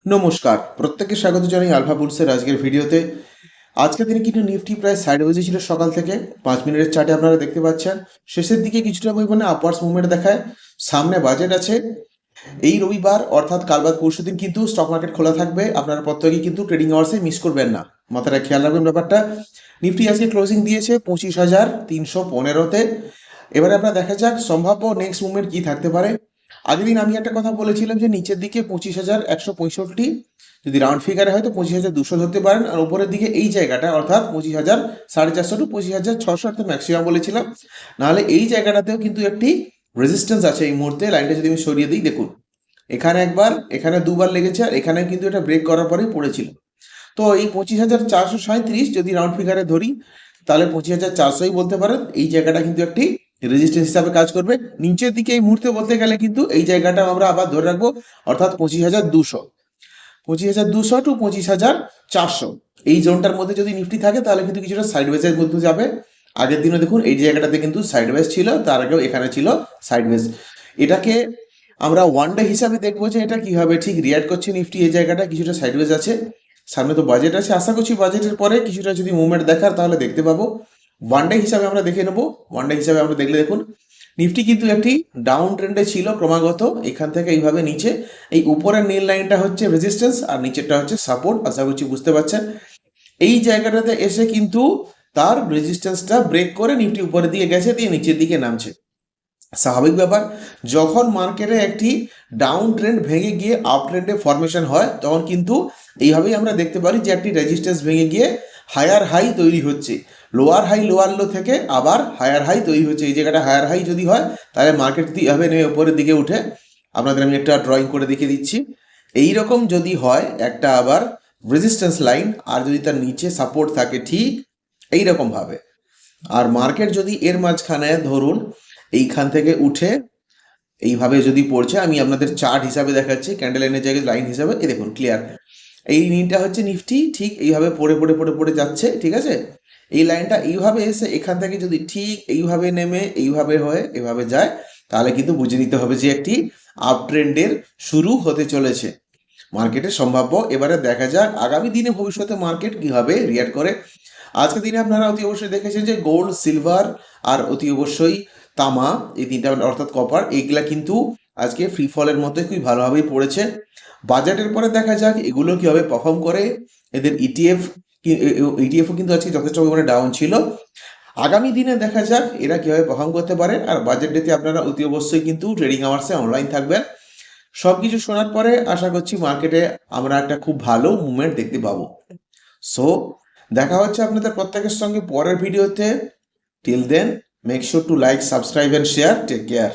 নমস্কার, প্রত্যেককে স্বাগত জানাই আলফা বুলসের আজকের ভিডিওতে। আজকের দিনে কিন্তু নিফটি প্রায় সাইডওয়েজে ছিল সকাল থেকে। 5 মিনিটের চার্টে আপনারা দেখতে পাচ্ছেন শেষের দিকে কিছুটা পরিমাণে আপওয়ার্ডস মুভমেন্ট দেখায়। সামনে বাজেট আছে এই রবিবার, অর্থাৎ কাল বাদ পরশুদিন কিন্তু স্টক মার্কেট খোলা থাকবে। আপনারা প্রত্যেকেই কিন্তু ট্রেডিং আওয়ার্সে মিস করবেন না, মাথায় খেয়াল রাখবেন ব্যাপারটা। নিফটি আজকে ক্লোজিং দিয়েছে 25,315-তে। এবারে আমরা দেখা যাক সম্ভাব্য নেক্সট মুভমেন্ট কি থাকতে পারে। আগের দিন আমি একটা কথা বলেছিলাম যে নিচের দিকে 25,165, যদি রাউন্ড ফিগারে হয় তো 25,200 ধরতে পারেন, আর উপরের দিকে এই জায়গাটা অর্থাৎ 25,450 টু 25,600 অর্থাৎ ম্যাক্সিমাম বলেছিলাম। নাহলে এই জায়গাটাতেও কিন্তু একটি রেজিস্ট্যান্স আছে এই মুহূর্তে। লাইনটা যদি আমি সরিয়ে দিই, দেখুন এখানে একবার, এখানে দুবার লেগেছে, আর এখানে কিন্তু এটা ব্রেক করার পরেই পড়েছিল। তো এই 25,437 যদি রাউন্ড ফিগারে ধরি, তাহলে 25,400ই বলতে পারেন। এই জায়গাটা কিন্তু একটি রেজিস্ট্যান্স হিসাবে কাজ করবে। নিচের দিকে এই মুহূর্তে বলতে গেলে কিন্তু এই জায়গাটা আমরা আবার ধরে রাখবো, অর্থাৎ 25,200, 25,200 টু 25,400 এই জোনটার মধ্যে যদি নিফটি থাকে তাহলে কিন্তু কিছুটা সাইডওয়েজের মধ্যে যাবে। আগের দিনে দেখুন এই জায়গাটাতে কিন্তু সাইডওয়েজ ছিল, তার আগেও এখানে ছিল সাইডওয়েজ। এটাকে আমরা ওয়ান ডে হিসাবে দেখবো যে এটা কিভাবে ঠিক রিয়াক্ট করছে নিফটি। এই জায়গাটা কিছুটা সাইডওয়েজ আছে, সামনে তো বাজেট আছে, আশা করছি বাজেটের পরে কিছুটা যদি মুভমেন্ট দেখার তাহলে দেখতে পাবো। ওয়ান ডে হিসাবে আমরা দেখে নেবো। ওয়ান ডে হিসাবে আমরা দেখলে দেখুন নিফটি কিন্তু একটি ডাউন ট্রেন্ডে ছিল ক্রমাগত, এখান থেকে এইভাবে নিচে। এই উপরের নীল লাইনটা হচ্ছে রেজিস্ট্যান্স আর নিচেরটা হচ্ছে সাপোর্ট, আশা করছি বুঝতে পারছেন। এই জায়গাটাতে এসে কিন্তু তার রেজিস্ট্যান্সটা ব্রেক করে নিফটি উপরের দিকে গেছে, দিয়ে নিচের দিকে নামছে। স্বাভাবিক ব্যাপার, যখন মার্কেটে একটি ডাউন ট্রেন্ড ভেঙে গিয়ে আপ ট্রেন্ডে ফরমেশন হয় তখন কিন্তু এইভাবেই আমরা দেখতে পারি যে একটি রেজিস্ট্যান্স ভেঙে গিয়ে হায়ার হাই তৈরি হচ্ছে। লোয়ার হাই লোয়ার লো থেকে আবার হায়ার হাই তৈরি হচ্ছে। এই জায়গাটা হায়ার হাই যদি হয় তাহলে মার্কেট যদি এভাবে নেমে উপরের দিকে উঠে, আপনাদের আমি একটা ড্রয়িং করে দেখিয়ে দিচ্ছি। এই রকম যদি হয় একটা আবার রেজিস্ট্যান্স লাইন, আর যদি তার নিচে সাপোর্ট থাকে ঠিক এই রকম ভাবে, আর মার্কেট যদি এর মাঝখানে ধরুন এইখান থেকে উঠে এইভাবে যদি পড়ছে, আমি আপনাদের চার্ট হিসাবে দেখাচ্ছি, ক্যান্ডেল লাইনের জায়গায় লাইন হিসাবে, এই দেখুন ক্লিয়ার। এই লাইনটা হচ্ছে নিফটি, ঠিক এইভাবে পড়ে পড়ে পড়ে পড়ে যাচ্ছে, ঠিক আছে। এই লাইনটা এইভাবে এসে এখান থেকে যদি ঠিক এইভাবে নেমে এইভাবে হয়ে এভাবে যায়, তাহলে কিন্তু বুঝে নিতে হবে যে একটি আপ ট্রেন্ডের শুরু হতে চলেছে মার্কেটের সম্ভাব্য। এবারে দেখা যাক আগামী দিনে ভবিষ্যতে মার্কেট কিভাবে রিয়াক্ট করে। আজকের দিনে আপনারা অতি অবশ্যই দেখেছেন যে গোল্ড, সিলভার আর অতি অবশ্যই তামা, এই তিনটা অর্থাৎ কপার, এইগুলা কিন্তু আজকে ফ্রি ফলের মধ্যে খুবই ভালোভাবেই পড়েছে। বাজেটের পরে দেখা যাক এগুলো কিভাবে পারফর্ম করে। এদের ইটিএফও কিন্তু আজকে যথেষ্ট পরিমাণে ডাউন ছিল। আগামী দিনে দেখা যাক এরা কিভাবে পারফর্ম করতে পারে। আর বাজেট ডেতে আপনারা অতি অবশ্যই কিন্তু ট্রেডিং আওয়ার্সে অনলাইন থাকবেন। সবকিছু শোনার পরে আশা করছি মার্কেটে আমরা একটা খুব ভালো মুভমেন্ট দেখতে পাবো। সো দেখা হচ্ছে আপনাদের প্রত্যেকের সঙ্গে পরের ভিডিওতে। Till then, make sure to like, subscribe and share. Take care.